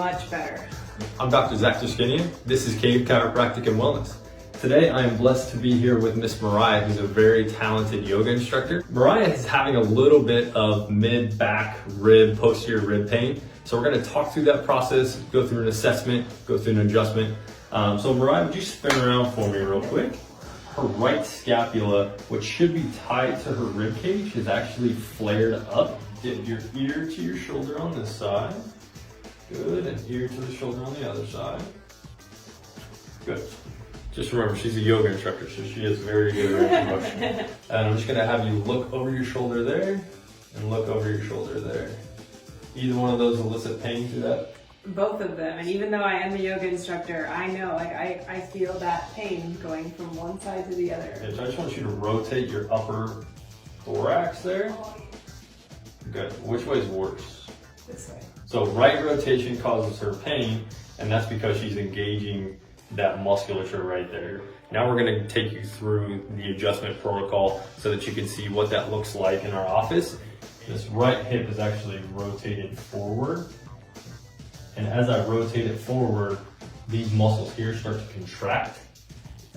much better. I'm Dr. Zach Dushkinian. This is Cave Chiropractic and Wellness. Today I am blessed to be here with Miss Mariah, who's a very talented yoga instructor. Mariah is having a little bit of mid-back rib, posterior rib pain. So we're going to talk through that process, go through an assessment, go through an adjustment. So Mariah, would you spin around for me real quick? Her right scapula, which should be tied to her rib cage, is actually flared up. Get your ear to your shoulder on this side. Good, and ear to the shoulder on the other side. Good. Just remember, she's a yoga instructor, so she has very good range of motion. And I'm just gonna have you look over your shoulder there, and look over your shoulder there. Either one of those elicit pain through that? Both of them, and even though I am a yoga instructor, I know, I feel that pain going from one side to the other. Okay, so I just want you to rotate your upper thorax there. Good. Which way is worse? This way. So right rotation causes her pain, and that's because she's engaging that musculature right there. Now we're gonna take you through the adjustment protocol so that you can see what that looks like in our office. This right hip is actually rotated forward. And as I rotate it forward, these muscles here start to contract,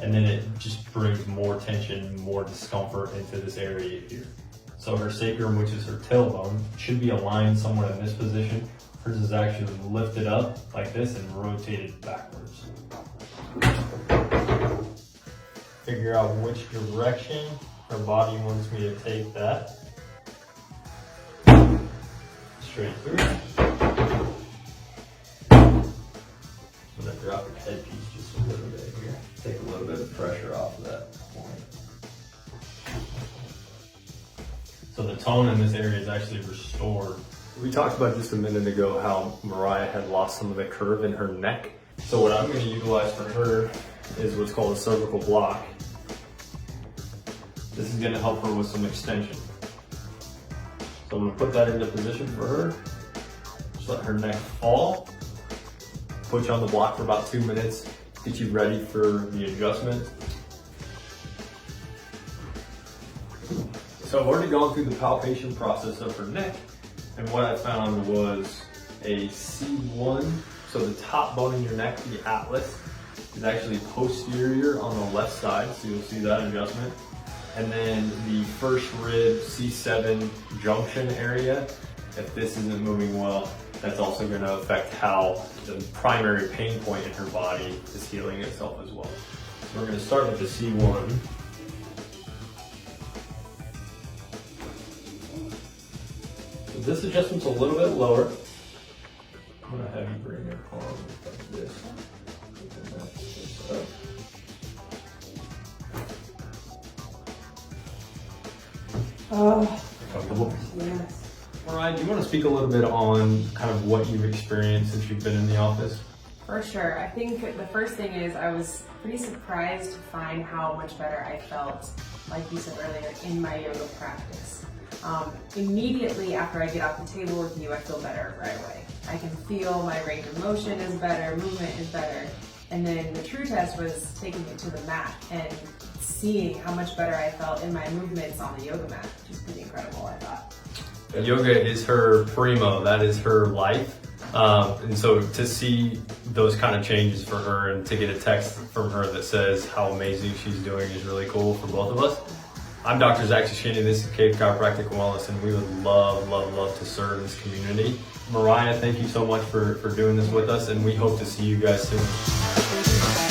and then it just brings more tension, more discomfort into this area here. So her sacrum, which is her tailbone, should be aligned somewhere in this position. Hers is actually lifted up like this and rotated backwards. Figure out which direction her body wants me to take that. Straight through. I'm gonna drop your headpiece just a little bit here. Take a little bit of pressure off of that point. So the tone in this area is actually restored. We talked about just a minute ago how Mariah had lost some of the curve in her neck. So what I'm going to utilize for her is what's called a cervical block. This is going to help her with some extension. So I'm going to put that into position for her. Just let her neck fall. Put you on the block for about 2 minutes. Get you ready for the adjustment. So I've already gone through the palpation process of her neck, and what I found was a C1. So the top bone in your neck, the atlas, is actually posterior on the left side, so you'll see that adjustment. And then the first rib, C7 junction area, if this isn't moving well, that's also going to affect how the primary pain point in her body is healing itself as well. So we're going to start with the C1. So this adjustment's a little bit lower. I'm going to have you bring your arm like this. Oh, Comfortable? yes. Mariah, do you want to speak a little bit on kind of what you've experienced since you've been in the office? For sure. I think the first thing is I was pretty surprised to find how much better I felt, like you said earlier, in my yoga practice. Immediately after I get off the table with you, I feel better right away. I can feel my range of motion is better, movement is better. And then the true test was taking it to the mat and seeing how much better I felt in my movements on the yoga mat, which is pretty incredible, I thought. Yoga is her primo, that is her life. And so to see those kind of changes for her and to get a text from her that says how amazing she's doing is really cool for both of us. I'm Dr. Zach Dushkinian, this is Cave Chiropractic Wellness, and we would love to serve this community. Mariah, thank you so much for doing this with us, and we hope to see you guys soon.